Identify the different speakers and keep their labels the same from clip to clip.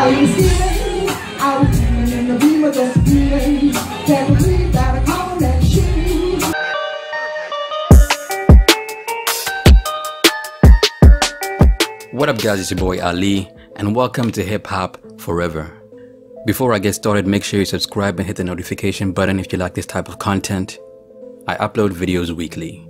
Speaker 1: Are you feeling? I was feeling in the beam of this feeling. Can't believe that I call that shit.
Speaker 2: What up guys, it's your boy Ali and welcome to Hip Hop Forever. Before I get started, make sure you subscribe and hit the notification button if you like this type of content. I upload videos weekly.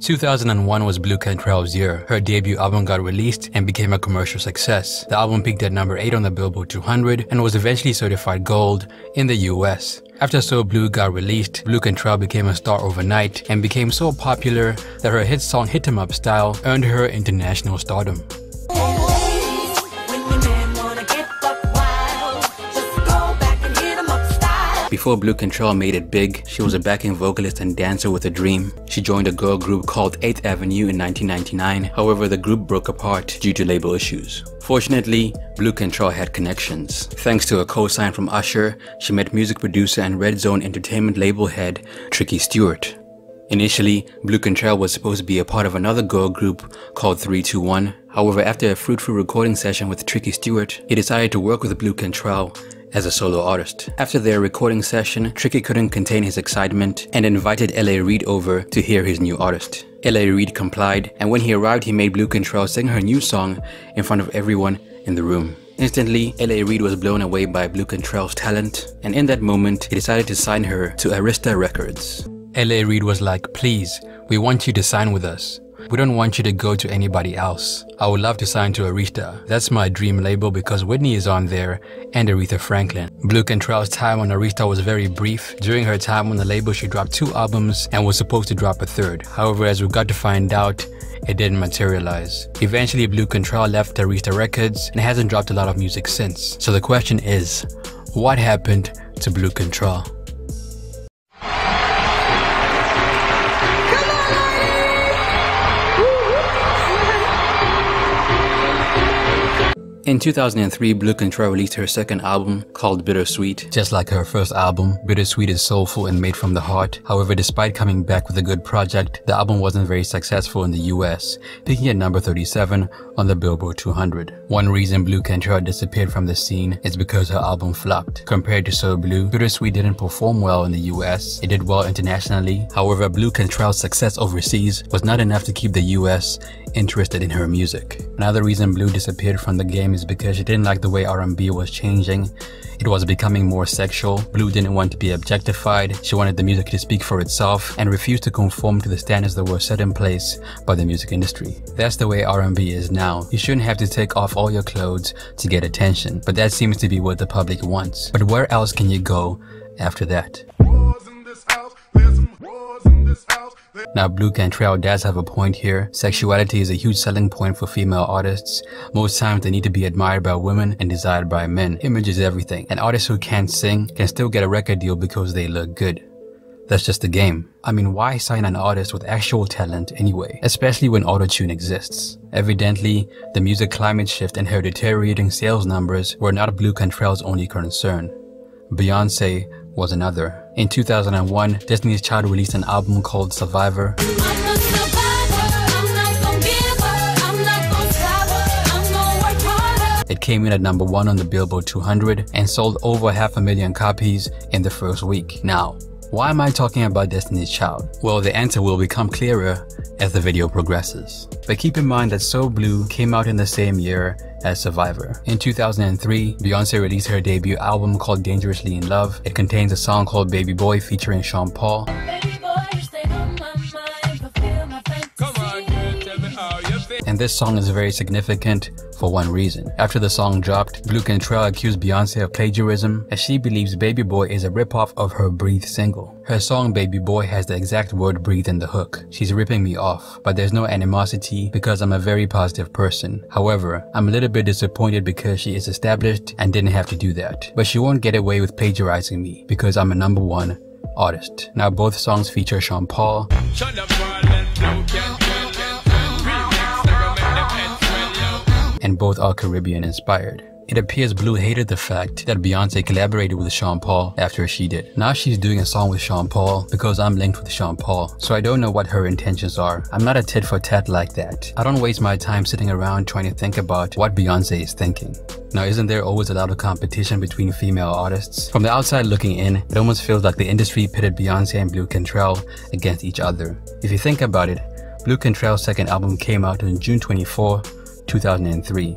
Speaker 2: 2001 was Blu Cantrell's year. Her debut album got released and became a commercial success. The album peaked at number 8 on the Billboard 200 and was eventually certified gold in the US. After So Blue got released, Blu Cantrell became a star overnight and became so popular that her hit song Hit 'Em Up Style earned her international stardom. Before Blu Cantrell made it big, she was a backing vocalist and dancer with a dream. She joined a girl group called 8th Avenue in 1999, however the group broke apart due to label issues. Fortunately, Blu Cantrell had connections. Thanks to a co-sign from Usher, she met music producer and Red Zone Entertainment label head Tricky Stewart. Initially, Blu Cantrell was supposed to be a part of another girl group called 321. However, after a fruitful recording session with Tricky Stewart, he decided to work with Blu Cantrell as a solo artist. After their recording session, Tricky couldn't contain his excitement and invited L.A. Reid over to hear his new artist. L.A. Reid complied, and when he arrived he made Blu Cantrell sing her new song in front of everyone in the room. Instantly, L.A. Reid was blown away by Blu Cantrell's talent, and in that moment he decided to sign her to Arista Records. L.A. Reid was like, "Please, we want you to sign with us. We don't want you to go to anybody else. I would love to sign to Arista. That's my dream label because Whitney is on there and Aretha Franklin." Blu Cantrell's time on Arista was very brief. During her time on the label, she dropped 2 albums and was supposed to drop a 3rd. However, as we got to find out, it didn't materialize. Eventually, Blu Cantrell left Arista Records and hasn't dropped a lot of music since. So the question is, what happened to Blu Cantrell? In 2003, Blu Cantrell released her second album called Bittersweet. Just like her first album, Bittersweet is soulful and made from the heart. However, despite coming back with a good project, the album wasn't very successful in the US, peaking at number 37 on the Billboard 200. One reason Blu Cantrell disappeared from the scene is because her album flopped. Compared to So Blue, Bittersweet didn't perform well in the US. It did well internationally. However, Blu Cantrell's success overseas was not enough to keep the US interested in her music. Another reason Blu disappeared from the game is because she didn't like the way R&B was changing. It was becoming more sexual. Blu didn't want to be objectified. She wanted the music to speak for itself and refused to conform to the standards that were set in place by the music industry. That's the way R&B is now. You shouldn't have to take off all your clothes to get attention, but that seems to be what the public wants. But where else can you go after that? Now, Blu Cantrell does have a point here. Sexuality is a huge selling point for female artists. Most times they need to be admired by women and desired by men. Image is everything. An artist who can't sing can still get a record deal because they look good. That's just the game. I mean, why sign an artist with actual talent anyway? Especially when autotune exists. Evidently, the music climate shift and her deteriorating sales numbers were not Blu Cantrell's only concern. Beyoncé was another. In 2001, Destiny's Child released an album called Survivor. It came in at number 1 on the Billboard 200 and sold over 500,000 copies in the first week. Now, why am I talking about Destiny's Child? Well, the answer will become clearer as the video progresses. But keep in mind that So Blue came out in the same year as Survivor. In 2003, Beyoncé released her debut album called Dangerously in Love. It contains a song called Baby Boy featuring Sean Paul. And this song is very significant for one reason. After the song dropped, Blu Cantrell accused Beyoncé of plagiarism as she believes Baby Boy is a ripoff of her Breathe single. Her song Baby Boy has the exact word breathe in the hook. She's ripping me off, but there's no animosity because I'm a very positive person. However, I'm a little bit disappointed because she is established and didn't have to do that. But she won't get away with plagiarizing me because I'm a #1 artist. Now both songs feature Sean Paul. And both are Caribbean inspired. It appears Blu hated the fact that Beyonce collaborated with Sean Paul after she did. Now she's doing a song with Sean Paul because I'm linked with Sean Paul, so I don't know what her intentions are. I'm not a tit for tat like that. I don't waste my time sitting around trying to think about what Beyonce is thinking. Now, isn't there always a lot of competition between female artists? From the outside looking in, it almost feels like the industry pitted Beyonce and Blu Cantrell against each other. If you think about it, Blu Cantrell's second album came out on June 24, 2003,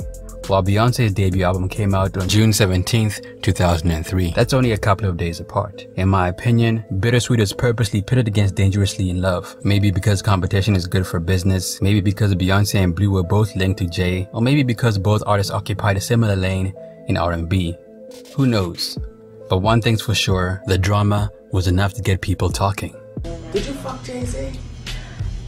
Speaker 2: while Beyonce's debut album came out on June 17, 2003. That's only a couple of days apart. In my opinion, Bittersweet is purposely pitted against Dangerously in Love. Maybe because competition is good for business, maybe because Beyonce and Blu were both linked to Jay, or maybe because both artists occupied a similar lane in R&B. Who knows? But one thing's for sure, the drama was enough to get people talking.
Speaker 1: Did you fuck Jay-Z?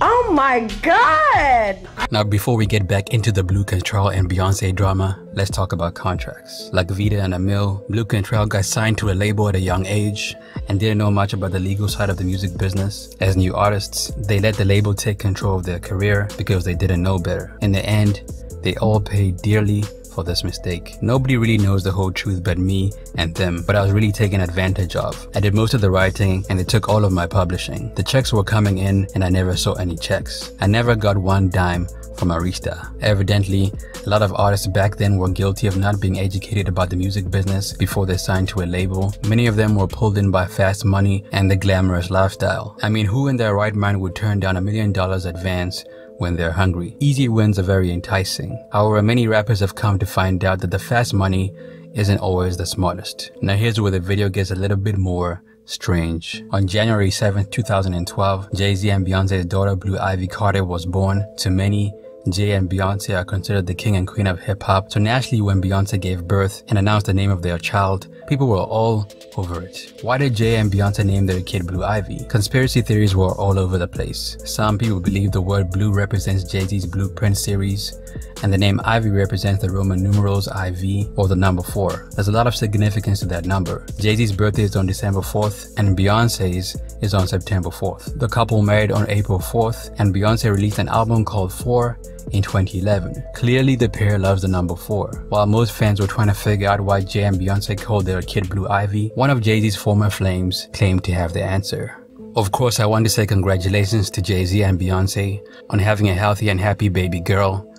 Speaker 3: Oh my God!
Speaker 2: Now, before we get back into the Blu Cantrell and Beyonce drama, let's talk about contracts. Like Vida and Emil, Blu Cantrell got signed to a label at a young age and didn't know much about the legal side of the music business. As new artists, they let the label take control of their career because they didn't know better. In the end, they all paid dearly for this mistake. Nobody really knows the whole truth but me and them, but I was really taken advantage of. I did most of the writing and they took all of my publishing. The checks were coming in and I never saw any checks. I never got one dime from Arista. Evidently, a lot of artists back then were guilty of not being educated about the music business before they signed to a label. Many of them were pulled in by fast money and the glamorous lifestyle. I mean, who in their right mind would turn down $1 million advance when they're hungry? Easy wins are very enticing. However, many rappers have come to find out that the fast money isn't always the smartest. Now here's where the video gets a little bit more strange. On January 7th, 2012, Jay-Z and Beyonce's daughter Blue Ivy Carter was born. To many, Jay and Beyonce are considered the king and queen of hip-hop, so naturally when Beyonce gave birth and announced the name of their child, people were all over it. Why did Jay and Beyonce name their kid Blue Ivy? Conspiracy theories were all over the place. Some people believe the word blue represents Jay-Z's Blueprint series, and the name Ivy represents the Roman numerals IV or the number 4. There's a lot of significance to that number. Jay-Z's birthday is on December 4th, and Beyonce's is on September 4th. The couple married on April 4th, and Beyonce released an album called 4 in 2011. Clearly the pair loves the number 4. While most fans were trying to figure out why Jay and Beyonce called their kid Blue Ivy, one of Jay-Z's former flames claimed to have the answer. Of course, I want to say congratulations to Jay-Z and Beyonce on having a healthy and happy baby girl.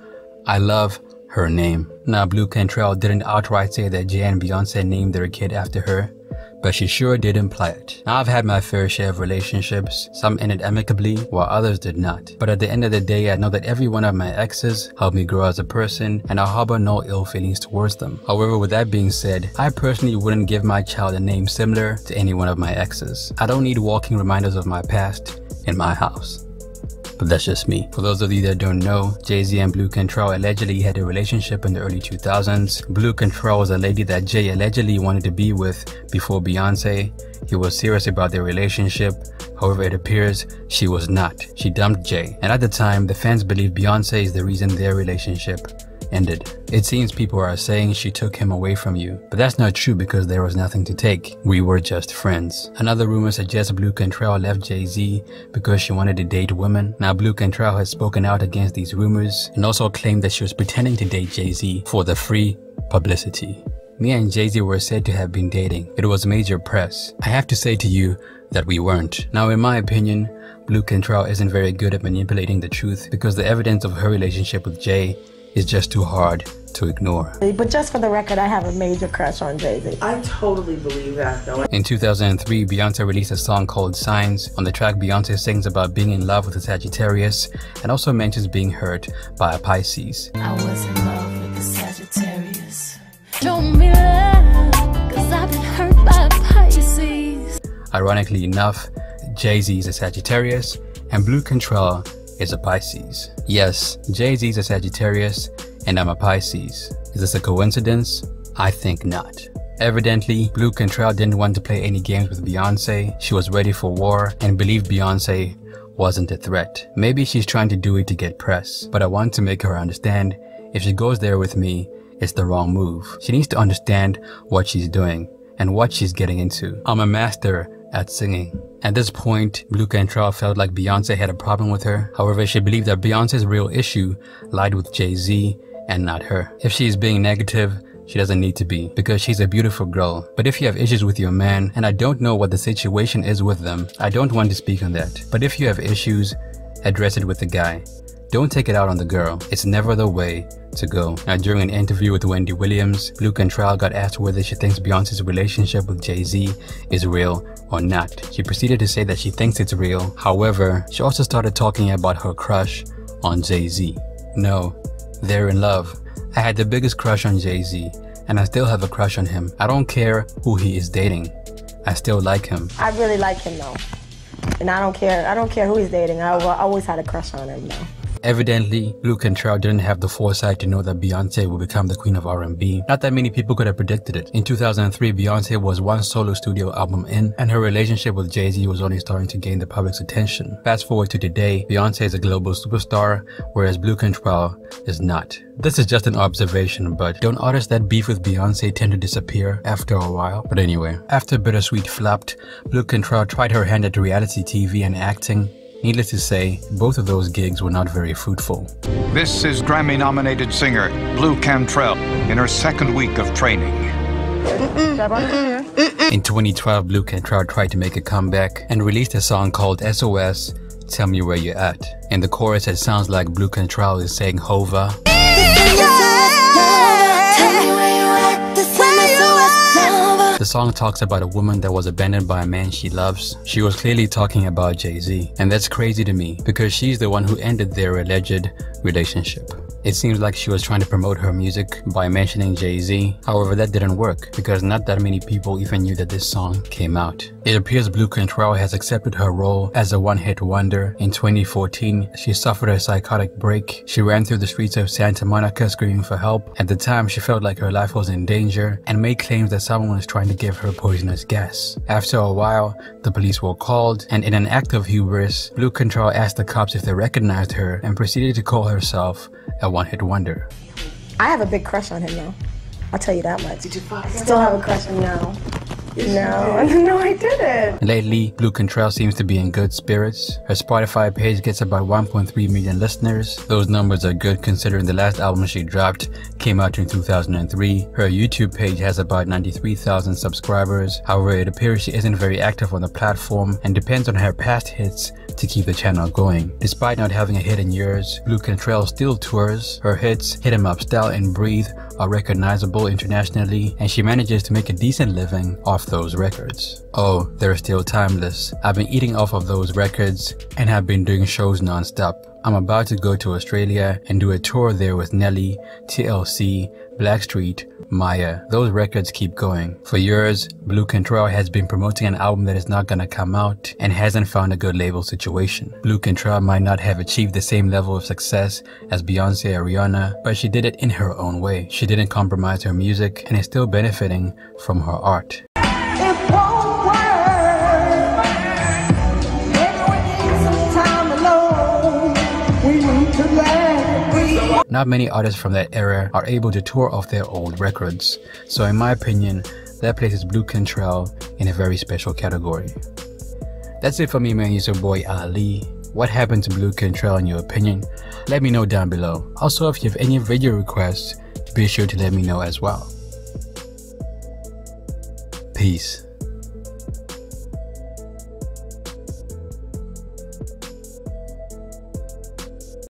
Speaker 2: I love her name. Now, Blu Cantrell didn't outright say that Jay and Beyonce named their kid after her, but she sure did imply it. Now, I've had my fair share of relationships. Some ended amicably, while others did not. But at the end of the day, I know that every one of my exes helped me grow as a person, and I harbor no ill feelings towards them. However, with that being said, I personally wouldn't give my child a name similar to any one of my exes. I don't need walking reminders of my past in my house. But that's just me. For those of you that don't know, Jay-Z and Blu Cantrell allegedly had a relationship in the early 2000s. Blu Cantrell was a lady that Jay allegedly wanted to be with before Beyonce. He was serious about their relationship. However, it appears she was not. She dumped Jay. And at the time, the fans believed Beyonce is the reason their relationship ended. It seems people are saying she took him away from you, but that's not true because there was nothing to take. We were just friends. Another rumor suggests Blu Cantrell left Jay-Z because she wanted to date women. Now, Blu Cantrell has spoken out against these rumors and also claimed that she was pretending to date Jay-Z for the free publicity. Me and Jay-Z were said to have been dating. It was major press. I have to say to you that we weren't. Now, in my opinion, Blu Cantrell isn't very good at manipulating the truth because the evidence of her relationship with Jay is just too hard to ignore.
Speaker 3: But just for the record, I have a major crush on Jay-Z.
Speaker 1: I totally believe that, though.
Speaker 2: In 2003, Beyonce released a song called Signs. On the track, Beyonce sings about being in love with a Sagittarius and also mentions being hurt by a Pisces.
Speaker 4: I was in love with a Sagittarius. Show me love, 'cause I've been hurt by a Pisces.
Speaker 2: Ironically enough, Jay-Z is a Sagittarius and Blu Cantrell is a Pisces. Yes, Jay-Z is a Sagittarius and I'm a Pisces. Is this a coincidence? I think not. Evidently, Blu Cantrell didn't want to play any games with Beyonce. She was ready for war and believed Beyonce wasn't a threat. Maybe she's trying to do it to get press, but I want to make her understand if she goes there with me, it's the wrong move. She needs to understand what she's doing and what she's getting into. I'm a master at singing. At this point, Blu Cantrell felt like Beyonce had a problem with her. However, she believed that Beyonce's real issue lied with Jay-Z and not her. If she is being negative, She doesn't need to be, because she's a beautiful girl. But if you have issues with your man, and I don't know what the situation is with them, I don't want to speak on that. But if you have issues, address it with the guy. Don't take it out on the girl. It's never the way to go. Now, during an interview with Wendy Williams, Blu Cantrell got asked whether she thinks Beyonce's relationship with Jay-Z is real or not. She proceeded to say that she thinks it's real. However, she also started talking about her crush on Jay-Z. No, they're in love. I had the biggest crush on Jay-Z, and I still have a crush on him. I don't care who he is dating. I still like him.
Speaker 3: I really like him though. And I don't care who he's dating. I always had a crush on him though.
Speaker 2: Evidently, Blu Cantrell didn't have the foresight to know that Beyonce would become the queen of R&B. Not that many people could have predicted it. In 2003, Beyonce was one solo studio album in, and her relationship with Jay-Z was only starting to gain the public's attention. Fast forward to today, Beyonce is a global superstar, whereas Blu Cantrell is not. This is just an observation, but don't artists that beef with Beyonce tend to disappear after a while? But anyway, after Bittersweet flopped, Blu Cantrell tried her hand at reality TV and acting. Needless to say, both of those gigs were not very fruitful.
Speaker 5: This is Grammy-nominated singer Blu Cantrell in her second week of training.
Speaker 2: In 2012, Blu Cantrell tried to make a comeback and released a song called SOS, Tell Me Where You're At. In the chorus, it sounds like Blu Cantrell is saying Hova. The song talks about a woman that was abandoned by a man she loves. She was clearly talking about Jay-Z, and that's crazy to me because she's the one who ended their alleged relationship. It seems like she was trying to promote her music by mentioning Jay-Z. However, that didn't work because not that many people even knew that this song came out. It appears Blu Cantrell has accepted her role as a one-hit wonder. In 2014, she suffered a psychotic break. She ran through the streets of Santa Monica screaming for help. At the time, she felt like her life was in danger and made claims that someone was trying to give her poisonous gas. After a while, the police were called, and in an act of hubris, Blu Cantrell asked the cops if they recognized her and proceeded to call herself a one-hit wonder.
Speaker 3: I have a big crush on him though. I'll tell you that much. Did you still have a crush on him now? No, I didn't.
Speaker 2: Lately, Blu Cantrell seems to be in good spirits. Her Spotify page gets about 1.3 million listeners. Those numbers are good considering the last album she dropped came out in 2003. Her YouTube page has about 93,000 subscribers. However, it appears she isn't very active on the platform and depends on her past hits to keep the channel going. Despite not having a hit in years, Blu Cantrell still tours. Her hits, Hit 'Em Up, Style and Breathe, are recognizable internationally, and she manages to make a decent living off those records. Oh, they're still timeless. I've been eating off of those records and have been doing shows non-stop. I'm about to go to Australia and do a tour there with Nelly, TLC, Blackstreet, Maya. Those records keep going. For years, Blu Cantrell has been promoting an album that is not gonna come out and hasn't found a good label situation. Blu Cantrell might not have achieved the same level of success as Beyonce or Rihanna, but she did it in her own way. She didn't compromise her music and is still benefiting from her art.
Speaker 1: It won't work. Everyone needs some time alone. We need to let it breathe.
Speaker 2: Not many artists from that era are able to tour off their old records, so in my opinion, that places Blu Cantrell in a very special category. That's it for me, man. It's your boy Ali. What happened to Blu Cantrell in your opinion? Let me know down below. Also, if you have any video requests, be sure to let me know as well. Peace.